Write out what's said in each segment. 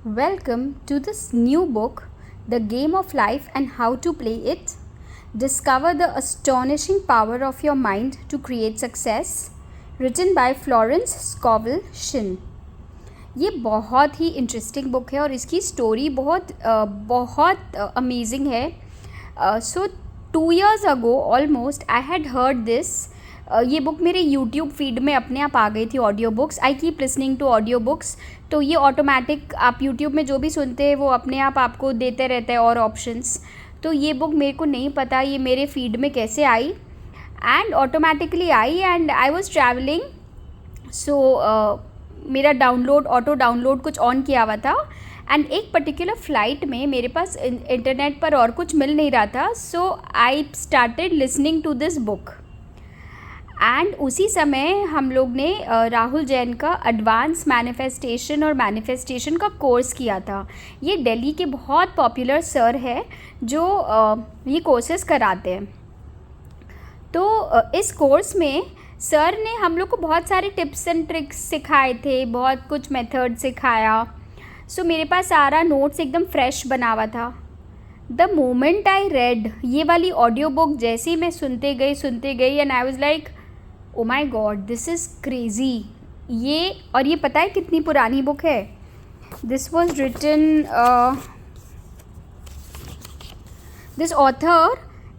Welcome to this new book, The Game of Life and How to Play It. Discover the astonishing power of your mind to create success. Written by Florence Scovel Shinn. ये बहुत ही interesting book है और इसकी story बहुत amazing है. So 2 years ago almost I had heard this. ये book मेरे YouTube feed में अपने आप आ गई थी. Audio books, I keep listening to audio books. तो ये ऑटोमेटिक आप यूट्यूब में जो भी सुनते हैं वो अपने आप आपको देते रहते हैं और ऑप्शंस. तो ये बुक मेरे को नहीं पता ये मेरे फीड में कैसे आई, एंड ऑटोमेटिकली आई, and I was travelling. So मेरा ऑटो डाउनलोड कुछ ऑन किया हुआ था, एंड एक पर्टिकुलर फ़्लाइट में मेरे पास इंटरनेट पर और कुछ मिल नहीं रहा था. So I started listening to this book, and उसी समय हम लोग ने राहुल जैन का एडवांस मैनिफेस्टेशन और मैनिफेस्टेशन का कोर्स किया था. ये दिल्ली के बहुत पॉपुलर सर है जो ये कोर्सेज कराते हैं. तो इस कोर्स में सर ने हम लोग को बहुत सारे टिप्स एंड ट्रिक्स सिखाए थे, बहुत कुछ मेथड सिखाया. सो मेरे पास सारा नोट्स एकदम फ्रेश बना हुआ था. द मोमेंट आई रेड ये वाली ऑडियो बुक, जैसे ही मैं सुनते गई and I was like, oh my god, this is crazy. ये पता है कितनी पुरानी बुक है? This was written, this author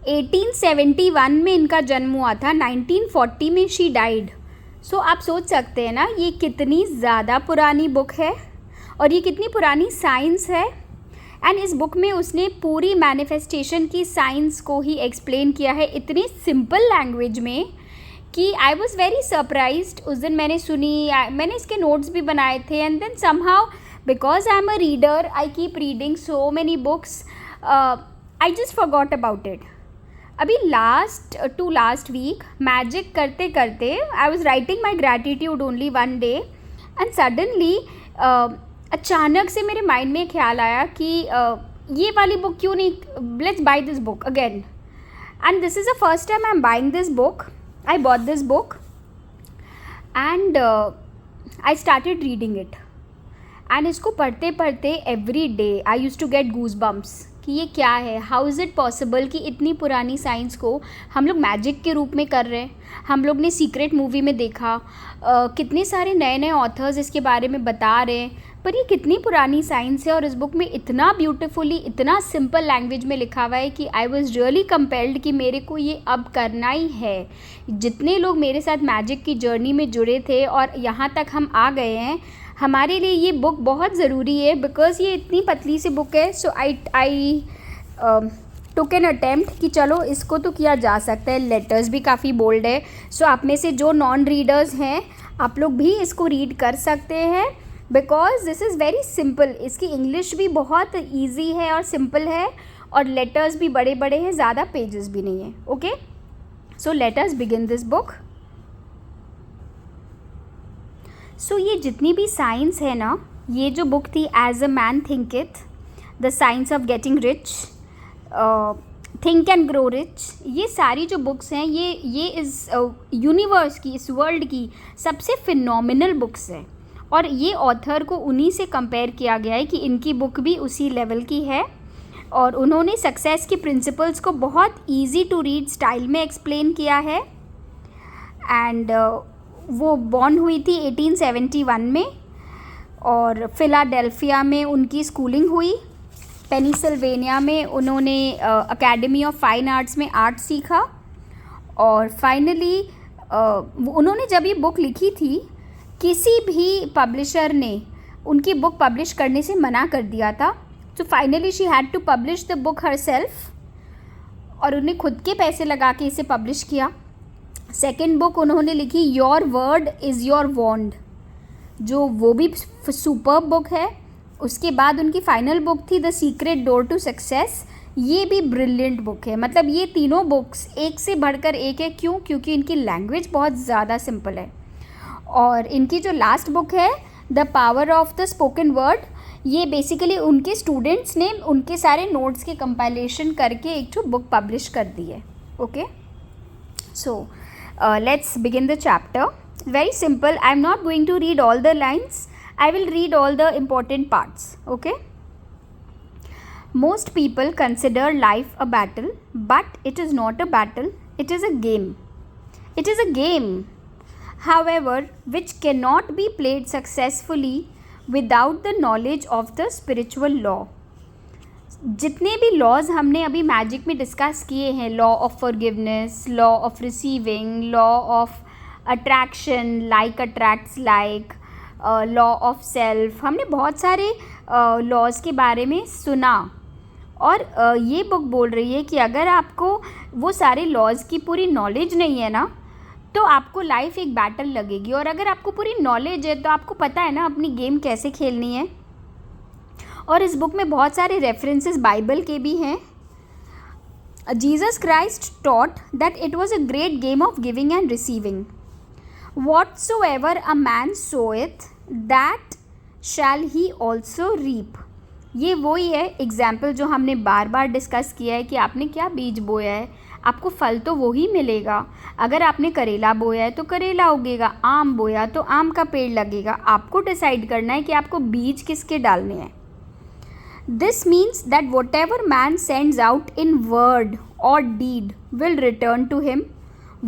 1871 में इनका जन्म हुआ था. 1940 में शी डाइड. सो आप सोच सकते हैं ना ये कितनी ज़्यादा पुरानी बुक है और ये कितनी पुरानी साइंस है. एंड इस बुक में उसने पूरी मैनिफेस्टेशन की साइंस को ही एक्सप्लेन किया है इतनी सिंपल लैंग्वेज में कि आई वॉज़ वेरी सरप्राइज्ड. उस दिन मैंने सुनी, मैंने इसके नोट्स भी बनाए थे, and then somehow because I am a reader, I keep reading so many books, I just forgot about it. अभी लास्ट वीक मैजिक करते करते I was writing my gratitude only one day, and suddenly अचानक से मेरे mind में ख्याल आया कि ये वाली बुक क्यों नहीं, let's buy this book again. And this is the first time I am buying this book. I bought this book and I started reading it. And इसको पढ़ते पढ़ते every day I used to get goosebumps कि ये क्या है, how is it possible कि इतनी पुरानी साइंस को हम लोग मैजिक के रूप में कर रहे हैं. हम लोग ने सीक्रेट मूवी में देखा, कितने सारे नए नए ऑथर्स इसके बारे में बता रहे हैं, पर ये कितनी पुरानी साइंस है और इस बुक में इतना ब्यूटीफुली, इतना सिंपल लैंग्वेज में लिखा हुआ है कि आई वॉज़ रियली कंपेल्ड कि मेरे को ये अब करना ही है. जितने लोग मेरे साथ मैजिक की जर्नी में जुड़े थे और यहाँ तक हम आ गए हैं, हमारे लिए ये बुक बहुत ज़रूरी है बिकॉज़ ये इतनी पतली सी बुक है. सो आई टुक एन अटेम्प्ट कि चलो इसको तो किया जा सकता है. लेटर्स भी काफ़ी बोल्ड है. सो आप में से जो नॉन रीडर्स हैं आप लोग भी इसको रीड कर सकते हैं because this is very simple. इसकी इंग्लिश भी बहुत ईजी है और सिंपल है, और लेटर्स भी बड़े बड़े हैं, ज़्यादा पेजेस भी नहीं है. Okay, so let us begin this book. So ये जितनी भी साइंस है ना, ये जो बुक थी as a man thinketh, the science of getting rich, think and grow rich, ये सारी जो बुक्स हैं ये इस यूनिवर्स की, इस वर्ल्ड की सबसे फिनोमिनल बुक्स है. और ये ऑथर को उन्हीं से कंपेयर किया गया है कि इनकी बुक भी उसी लेवल की है, और उन्होंने सक्सेस के प्रिंसिपल्स को बहुत ईजी टू रीड स्टाइल में एक्सप्लेन किया है. एंड वो बॉर्न हुई थी 1871 में, और फिलाडेल्फिया में उनकी स्कूलिंग हुई. पेनिसिल्वेनिया में उन्होंने अकेडमी ऑफ फाइन आर्ट्स में आर्ट सीखा, और फाइनली उन्होंने जब ये बुक लिखी थी किसी भी पब्लिशर ने उनकी बुक पब्लिश करने से मना कर दिया था. तो finally she had to publish the book herself, और उन्हें खुद के पैसे लगा के इसे पब्लिश किया. सेकेंड बुक उन्होंने लिखी your word is your wand, जो वो भी सुपर्ब बुक है. उसके बाद उनकी फाइनल बुक थी the secret door to success. ये भी ब्रिलियंट बुक है. मतलब ये तीनों बुक्स एक से बढ़कर एक है. क्यों? क्योंकि इनकी लैंग्वेज बहुत ज़्यादा सिंपल है. और इनकी जो लास्ट बुक है the power of the spoken word, ये बेसिकली उनके स्टूडेंट्स ने उनके सारे नोट्स के कंपाइलेशन करके एक जो बुक पब्लिश कर दी है. Okay, so let's begin the chapter. Very simple. I'm not going to read all the lines. I will read all the important parts. Okay. Most people consider life a battle, but it is not a battle, it is a game. It is a game, however, which cannot be played successfully without the knowledge of the spiritual law. जितने भी laws हमने अभी magic में discuss किए हैं, law of forgiveness, law of receiving, law of attraction, like attracts like, law of self, हमने बहुत सारे लॉज के बारे में सुना. और ये बुक बोल रही है कि अगर आपको वो सारे लॉज की पूरी नॉलेज नहीं है ना, तो आपको लाइफ एक बैटल लगेगी. और अगर आपको पूरी नॉलेज है तो आपको पता है ना अपनी गेम कैसे खेलनी है. और इस बुक में बहुत सारे रेफरेंसेस बाइबल के भी हैं. Jesus Christ taught that it was a great game of giving and receiving. Whatsoever a man soweth that shall he also reap. ये वही है एग्जाम्पल जो हमने बार बार डिस्कस किया है कि आपने क्या बीज बोया है, आपको फल तो वो ही मिलेगा. अगर आपने करेला बोया है तो करेला उगेगा, आम बोया तो आम का पेड़ लगेगा. आपको डिसाइड करना है कि आपको बीज किसके डालने हैं. This means that whatever man sends out in word or deed will return to him.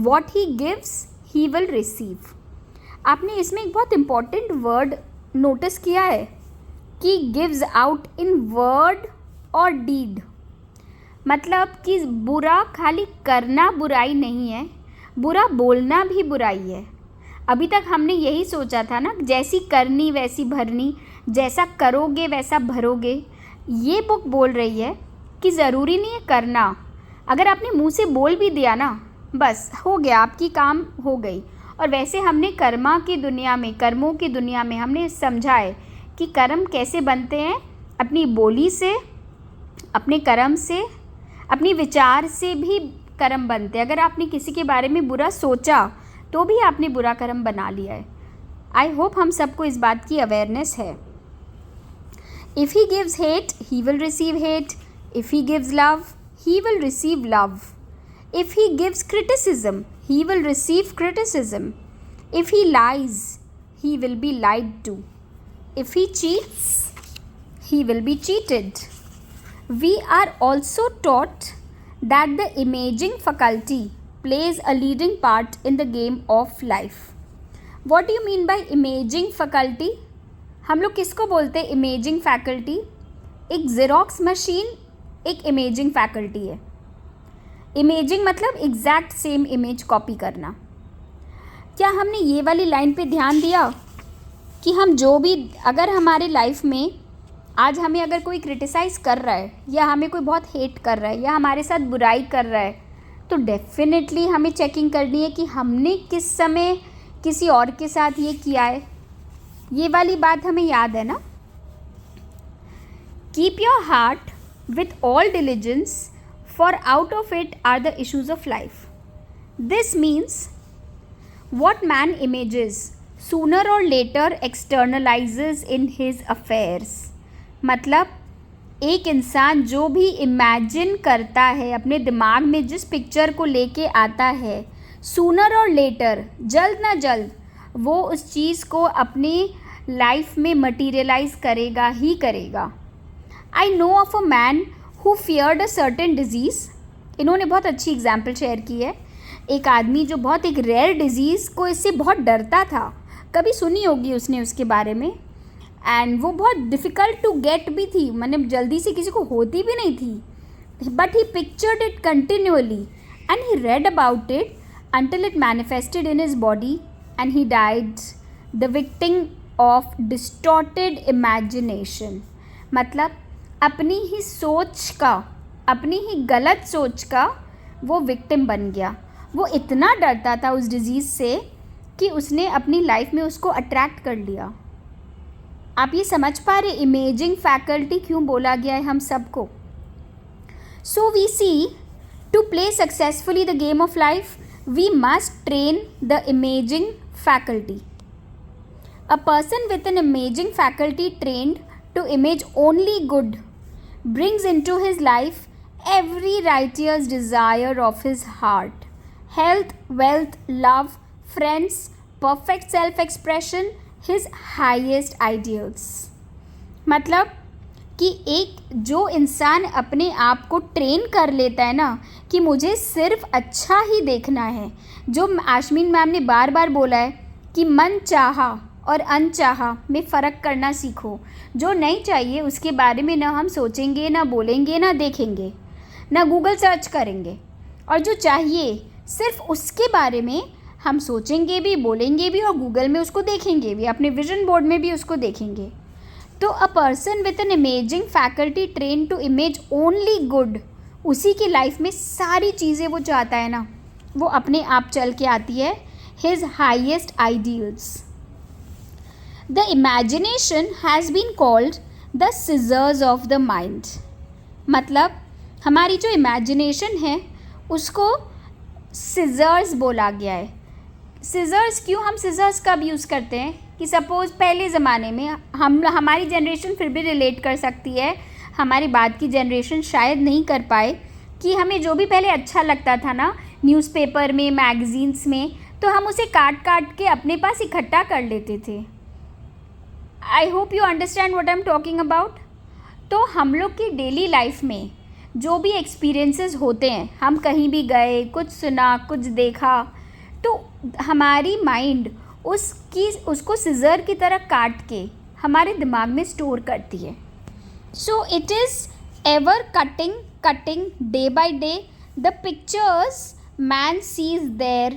What he gives, he will receive. आपने इसमें एक बहुत इम्पॉर्टेंट वर्ड नोटिस किया है कि gives out in word और deed. मतलब कि बुरा खाली करना बुराई नहीं है, बुरा बोलना भी बुराई है. अभी तक हमने यही सोचा था ना, जैसी करनी वैसी भरनी, जैसा करोगे वैसा भरोगे. ये बुक बोल रही है कि ज़रूरी नहीं है करना. अगर आपने मुंह से बोल भी दिया ना, बस हो गया, आपकी काम हो गई. और वैसे हमने कर्मों की दुनिया में हमने समझा है कि कर्म कैसे बनते हैं. अपनी बोली से, अपने कर्म से, अपनी विचार से भी कर्म बनते हैं. अगर आपने किसी के बारे में बुरा सोचा तो भी आपने बुरा कर्म बना लिया है. आई होप हम सबको इस बात की अवेयरनेस है. If he gives hate, he will receive hate. If he gives love, he will receive love. If he gives criticism, he will receive criticism. If he lies, he will be lied to. If he cheats, he will be cheated. We are also taught that the imaging faculty plays a leading part in the game of life. What do you mean by imaging faculty? हम लोग किसको बोलते हैं imaging faculty? एक xerox machine एक imaging faculty है. Imaging मतलब exact same image copy करना. क्या हमने ये वाली लाइन पे ध्यान दिया कि हम जो भी, अगर हमारे लाइफ में आज हमें अगर कोई क्रिटिसाइज़ कर रहा है या हमें कोई बहुत हेट कर रहा है या हमारे साथ बुराई कर रहा है, तो डेफिनेटली हमें चेकिंग करनी है कि हमने किस समय किसी और के साथ ये किया है. ये वाली बात हमें याद है ना. Keep your heart with all diligence, for out of it are the issues of life. This means what man images sooner or later externalises in his affairs. मतलब एक इंसान जो भी इमेजिन करता है, अपने दिमाग में जिस पिक्चर को लेके आता है, सूनर और लेटर, जल्द ना जल्द वो उस चीज़ को अपनी लाइफ में मटीरियलाइज करेगा ही करेगा. I know of a man who feared a certain disease. इन्होंने बहुत अच्छी एग्जाम्पल शेयर की है. एक आदमी जो बहुत एक रेयर डिजीज़ को इससे बहुत डरता था, कभी सुनी होगी उसने उसके बारे में, एंड वो बहुत डिफ़िकल्ट टू गेट भी थी, मतलब जल्दी से किसी को होती भी नहीं थी. But he pictured it continually and he read about it until it manifested in his body and he died the victim of distorted imagination. मतलब अपनी ही सोच का, अपनी ही गलत सोच का वो विक्टिम बन गया. वो इतना डरता था उस डिज़ीज़ से कि उसने अपनी लाइफ में उसको अट्रैक्ट कर लिया. आप ये समझ पा रहे इमेजिंग फैकल्टी क्यों बोला गया है हम सबको. So we see to play successfully the game of life we must train the imaging faculty. A person with an imaging faculty trained to image only good brings into his life every righteous desire of his heart. Health, wealth, love, friends, perfect self-expression, his highest ideals. मतलब कि एक जो इंसान अपने आप को train कर लेता है ना कि मुझे सिर्फ अच्छा ही देखना है, जो आशमीन मैम ने बार बार बोला है कि मन चाहा और अनचाहा में फ़र्क करना सीखो। जो नहीं चाहिए उसके बारे में ना हम सोचेंगे, ना बोलेंगे, ना देखेंगे, ना गूगल सर्च करेंगे, और जो चाहिए सिर्फ उसके बारे में हम सोचेंगे भी, बोलेंगे भी और गूगल में उसको देखेंगे भी, अपने विजन बोर्ड में भी उसको देखेंगे। तो a person with an imaging faculty train to image only good, उसी की लाइफ में सारी चीज़ें वो चाहता है ना वो अपने आप चल के आती है। His highest ideals. The imagination has been called the scissors of the mind. मतलब हमारी जो इमेजिनेशन है उसको सिजर्स बोला गया है। सिजर्स क्यों? हम सिजर्स कब यूज़ करते हैं कि सपोज़ पहले ज़माने में हमारी जनरेशन फिर भी रिलेट कर सकती है, हमारी बाद की जनरेशन शायद नहीं कर पाए, कि हमें जो भी पहले अच्छा लगता था ना न्यूज़पेपर में, मैगज़ीन्स में, तो हम उसे काट काट के अपने पास इकट्ठा कर लेते थे। I hope you understand what I am talking about. तो हम लोग की डेली लाइफ में जो भी एक्सपीरियंसेस होते हैं, हम कहीं भी गए, कुछ सुना, कुछ देखा, तो हमारी माइंड उसको सिज़र की तरह काट के हमारे दिमाग में स्टोर करती है। So it is ever cutting day by day the pictures man sees there,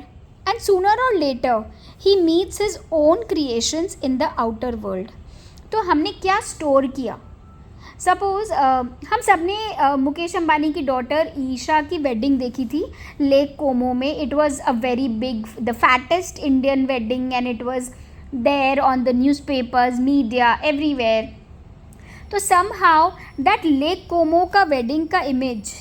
and sooner or later he meets his own creations in the outer world. तो हमने क्या स्टोर किया? सपोज़ हम सब ने मुकेश अंबानी की डॉटर ईशा की वेडिंग देखी थी लेक कोमो में। It was a very big, the fattest Indian wedding, and it was there on the newspapers, media, everywhere. तो समहाउ दैट लेक कोमो का वेडिंग का image,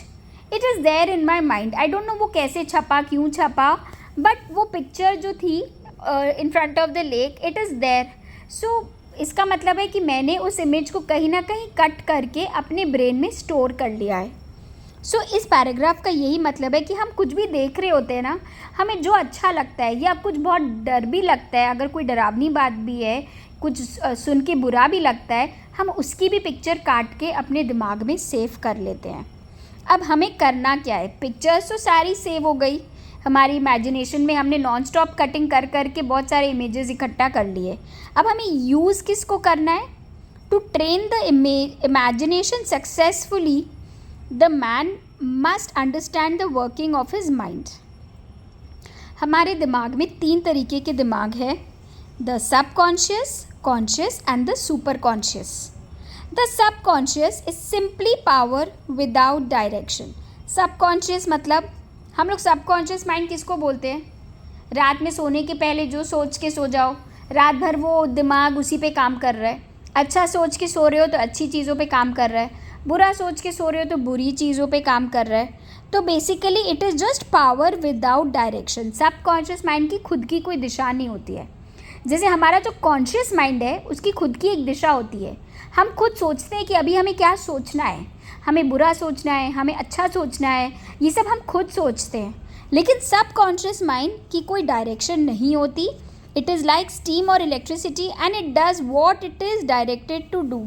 it is there in my mind. I don't know वो कैसे छपा, क्यों छपा, but वो picture जो थी in front of the lake, it is there. So इसका मतलब है कि मैंने उस इमेज को कहीं ना कहीं कट करके अपने ब्रेन में स्टोर कर लिया है। सो इस पैराग्राफ का यही मतलब है कि हम कुछ भी देख रहे होते हैं ना, हमें जो अच्छा लगता है या कुछ बहुत डर भी लगता है, अगर कोई डरावनी बात भी है, कुछ सुन के बुरा भी लगता है, हम उसकी भी पिक्चर काट के अपने दिमाग में सेव कर लेते हैं। अब हमें करना क्या है? पिक्चर्स तो सारी सेव हो गई हमारी इमेजिनेशन में, हमने नॉन स्टॉप कटिंग कर करके बहुत सारे इमेजेस इकट्ठा कर लिए। अब हमें यूज़ किसको करना है? To train the imagination successfully the man must understand the working of his mind. हमारे दिमाग में 3 तरीके के दिमाग है, the subconscious, conscious and the super conscious. The subconscious is simply power without direction. Subconscious मतलब हम लोग सबकॉन्शियस माइंड किसको बोलते हैं? रात में सोने के पहले जो सोच के सो जाओ, रात भर वो दिमाग उसी पे काम कर रहा है। अच्छा सोच के सो रहे हो तो अच्छी चीज़ों पे काम कर रहा है, बुरा सोच के सो रहे हो तो बुरी चीज़ों पे काम कर रहा है। तो basically it is just power without direction. Subconscious mind की खुद की कोई दिशा नहीं होती है। जैसे हमारा जो कॉन्शियस माइंड है उसकी खुद की एक दिशा होती है। हम खुद सोचते हैं कि अभी हमें क्या सोचना है, हमें बुरा सोचना है, हमें अच्छा सोचना है, ये सब हम खुद सोचते हैं। लेकिन सबकॉन्शियस माइंड की कोई डायरेक्शन नहीं होती। It is like steam or electricity and it does what it is directed to do.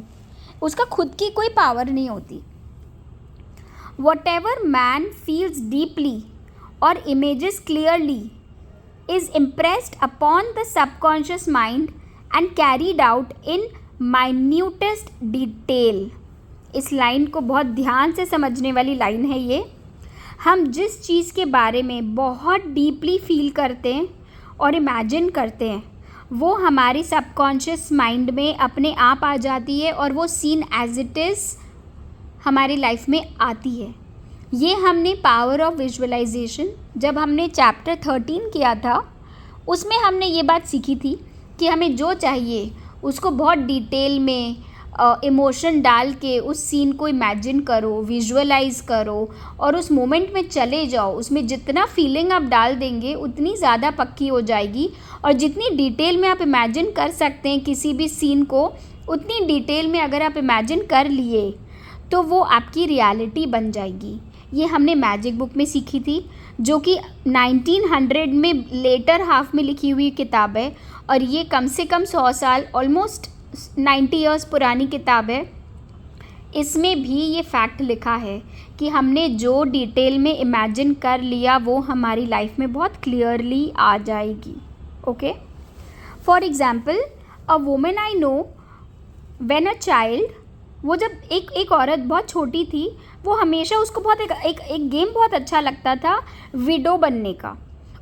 उसका खुद की कोई पावर नहीं होती। Whatever man feels deeply और images clearly is impressed upon the subconscious mind and carried out in minutest detail। इस line को बहुत ध्यान से समझने वाली लाइन है ये। हम जिस चीज़ के बारे में बहुत डीपली फील करते हैं और इमेजिन करते हैं वो हमारी सबकॉन्शियस माइंड में अपने आप आ जाती है और वो सीन एज इट इज़ हमारी लाइफ में आती है। ये हमने पावर ऑफ विजुअलाइजेशन जब हमने चैप्टर 13 किया था उसमें हमने ये बात सीखी थी कि हमें जो चाहिए उसको बहुत डिटेल में इमोशन डाल के उस सीन को इमेजिन करो, विजुअलाइज करो और उस मोमेंट में चले जाओ। उसमें जितना फीलिंग आप डाल देंगे उतनी ज़्यादा पक्की हो जाएगी और जितनी डिटेल में आप इमेजिन कर सकते हैं किसी भी सीन को, उतनी डिटेल में अगर आप इमेजिन कर लिए तो वो आपकी रियलिटी बन जाएगी। ये हमने मैजिक बुक में सीखी थी जो कि 1900 में लेटर हाफ में लिखी हुई किताब है और ये कम से कम 100 साल ऑलमोस्ट 90 ईयर्स पुरानी किताब है। इसमें भी ये फैक्ट लिखा है कि हमने जो डिटेल में इमेजिन कर लिया वो हमारी लाइफ में बहुत क्लियरली आ जाएगी. Okay, for example a women I know when a child, वो जब एक औरत बहुत छोटी थी, वो हमेशा उसको बहुत एक गेम बहुत अच्छा लगता था विडो बनने का.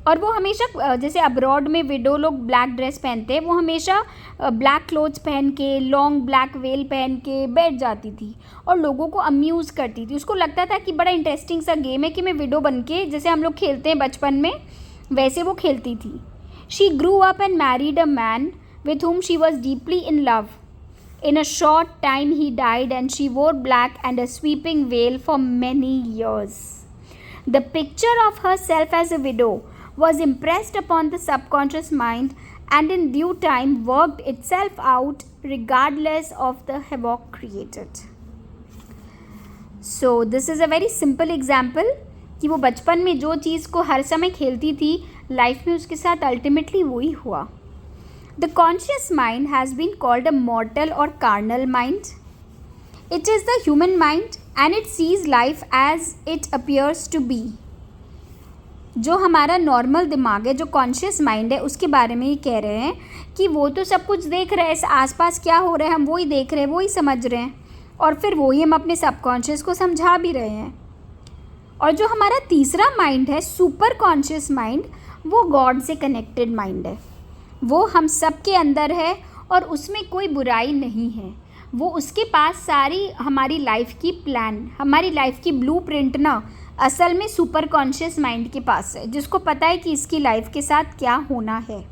और वो हमेशा जैसे अब्रॉड में विडो लोग ब्लैक ड्रेस पहनते हैं, वो हमेशा ब्लैक क्लोथ्स पहन के लॉन्ग ब्लैक वेल पहन के बैठ जाती थी और लोगों को अम्यूज़ करती थी. उसको लगता था कि बड़ा इंटरेस्टिंग सा गेम है कि मैं विडो बन के, जैसे हम लोग खेलते हैं बचपन में, वैसे वो खेलती थी. She grew up and married a man with whom she was deeply in love. In a short time he died and she wore black and a sweeping veil for many years. The picture of herself as a widow was impressed upon the subconscious mind and in due time worked itself out regardless of the havoc created. So this is a very simple example कि वो बचपन में जो चीज़ को हर समय खेलती थी, life में उसके साथ अल्टीमेटली वही हुआ. The conscious mind has been called a mortal or carnal mind. It is the human mind and it sees life as it appears to be. जो हमारा नॉर्मल दिमाग है, जो कॉन्शियस माइंड है, उसके बारे में ये कह रहे हैं कि वो तो सब कुछ देख रहे हैं, आसपास क्या हो रहा है हम वही देख रहे हैं, वही समझ रहे हैं और फिर वही हम अपने सबकॉन्शियस को समझा भी रहे हैं. और जो हमारा तीसरा माइंड है, सुपर कॉन्शियस माइंड, वो गॉड से कनेक्टेड माइंड है. वो हम सब के अंदर है और उसमें कोई बुराई नहीं है. वो उसके पास सारी हमारी लाइफ की प्लान, हमारी लाइफ की ब्लूप्रिंट ना असल में सुपर कॉन्शियस माइंड के पास है, जिसको पता है कि इसकी लाइफ के साथ क्या होना है.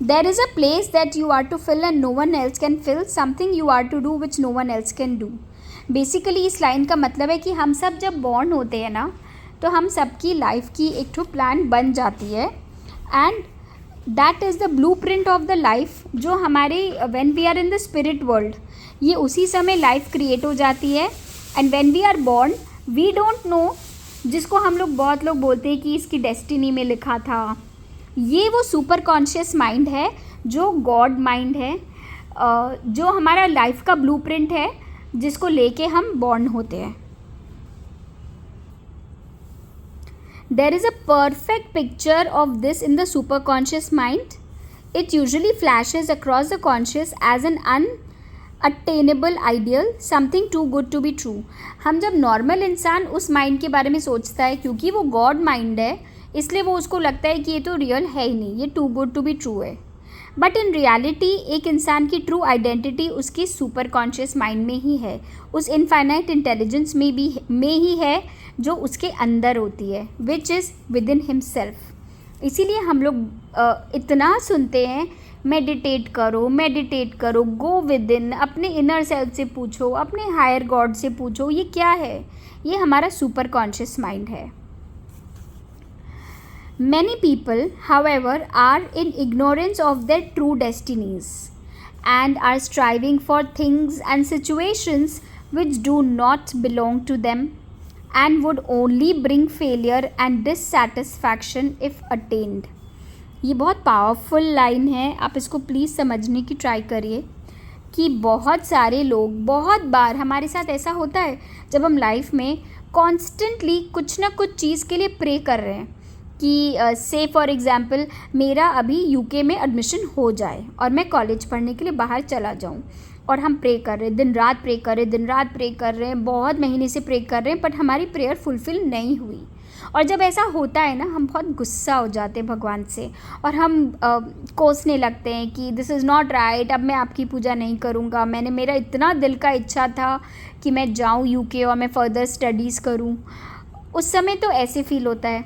There is a place that you are to fill and no one else can fill, something you are to do which no one else can do. Basically इस लाइन का मतलब है कि हम सब जब बॉर्न होते हैं ना, तो हम सबकी लाइफ की एक ठो प्लान बन जाती है and that is the blueprint of the life. जो हमारे when we are in the spirit world, ये उसी समय लाइफ क्रिएट हो जाती है. And when we are born we don't know, जिसको हम लोग बहुत लोग बोलते हैं कि इसकी डेस्टिनी में लिखा था. ये वो सुपर कॉन्शियस माइंड है जो गॉड माइंड है, जो हमारा लाइफ का ब्लूप्रिंट है, जिसको लेके हम बॉर्न होते हैं. There is a perfect picture of this in the superconscious mind. It usually flashes across the conscious as an unattainable ideal, something too good to be true. हम जब नॉर्मल इंसान उस माइंड के बारे में सोचता है, क्योंकि वो गॉड माइंड है, इसलिए वो उसको लगता है कि ये तो रियल है ही नहीं, ये too good to be true है. बट इन रियलिटी एक इंसान की ट्रू आइडेंटिटी उसकी सुपर कॉन्शियस माइंड में ही है, उस इनफाइनाइट इंटेलिजेंस में ही है जो उसके अंदर होती है, which is with in himself. इसीलिए हम लोग इतना सुनते हैं, मेडिटेट करो, गो विद इन, अपने इनर सेल्फ से पूछो, अपने हायर गॉड से पूछो, ये क्या है? ये हमारा सुपर कॉन्शियस माइंड है. Many people, however, are in ignorance of their true destinies and are striving for things and situations which do not belong to them and would only bring failure and dissatisfaction if attained. ये बहुत powerful line है, आप इसको please समझने की try करिए कि बहुत सारे लोग, बहुत बार हमारे साथ ऐसा होता है जब हम लाइफ में कॉन्स्टेंटली कुछ ना कुछ चीज़ के लिए प्रे कर रहे हैं कि से फॉर एग्ज़ाम्पल मेरा अभी यूके में एडमिशन हो जाए और मैं कॉलेज पढ़ने के लिए बाहर चला जाऊं, और हम प्रे कर रहे हैं, दिन रात प्रे कर रहे हैं, बहुत महीने से प्रे कर रहे हैं, बट हमारी प्रेयर फुलफ़िल नहीं हुई. और जब ऐसा होता है ना, हम बहुत गुस्सा हो जाते हैं भगवान से और हम कोसने लगते हैं कि दिस इज़ नॉट राइट, अब मैं आपकी पूजा नहीं करूँगा, मेरा इतना दिल का इच्छा था कि मैं जाऊँ यूके और मैं फ़र्दर स्टडीज़ करूँ. उस समय तो ऐसे फील होता है.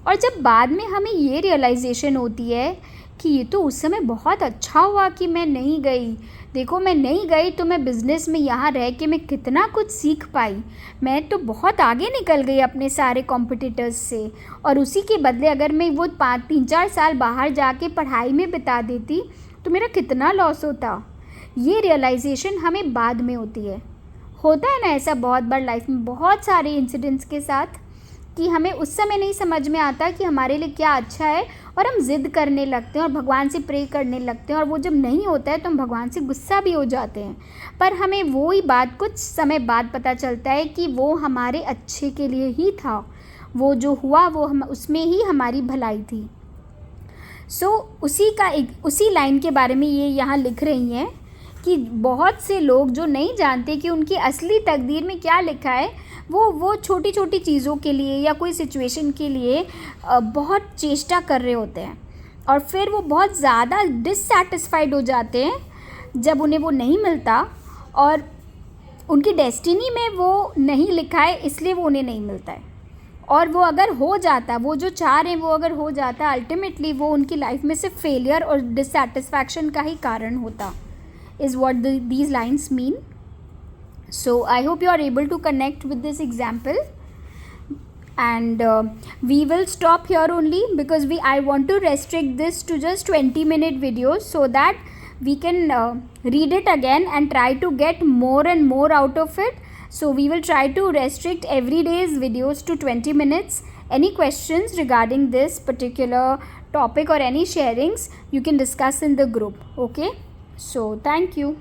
और जब बाद में हमें ये रियलाइजेशन होती है कि ये तो उस समय बहुत अच्छा हुआ कि मैं नहीं गई, देखो मैं नहीं गई तो मैं बिज़नेस में यहाँ रह के मैं कितना कुछ सीख पाई, मैं तो बहुत आगे निकल गई अपने सारे कॉम्पिटिटर्स से, और उसी के बदले अगर मैं वो 3-4 साल बाहर जाके पढ़ाई में बिता देती तो मेरा कितना लॉस होता. ये रियलाइजेशन हमें बाद में होता है ना ऐसा बहुत बार लाइफ में, बहुत सारे इंसिडेंट्स के साथ कि हमें उस समय नहीं समझ में आता कि हमारे लिए क्या अच्छा है, और हम ज़िद करने लगते हैं और भगवान से प्रे करने लगते हैं, और वो जब नहीं होता है तो हम भगवान से गुस्सा भी हो जाते हैं। पर हमें वो ही बात कुछ समय बाद पता चलता है कि वो हमारे अच्छे के लिए ही था, वो जो हुआ वो हम उसमें ही हमारी भलाई थी। उसी लाइन के बारे में ये यहाँ लिख रही हैं कि बहुत से लोग जो नहीं जानते कि उनकी असली तकदीर में क्या लिखा है, वो छोटी छोटी चीज़ों के लिए या कोई सिचुएशन के लिए बहुत चेष्टा कर रहे होते हैं, और फिर वो बहुत ज़्यादा डिससैटिस्फाइड हो जाते हैं जब उन्हें वो नहीं मिलता, और उनकी डेस्टिनी में वो नहीं लिखा है इसलिए वो उन्हें नहीं मिलता है। और वो अगर हो जाता, वो जो चाह रहे हैं वो अगर हो जाता, अल्टीमेटली वो उनकी लाइफ में सिर्फ फेलियर और डिससैटिस्फैक्शन का ही कारण होता, is what these lines mean. So I hope you are able to connect with this example, and we will stop here only because I want to restrict this to just 20-minute videos so that we can read it again and try to get more and more out of it. So we will try to restrict every day's videos to 20 minutes. Any questions regarding this particular topic or any sharings, you can discuss in the group. Okay, so thank you.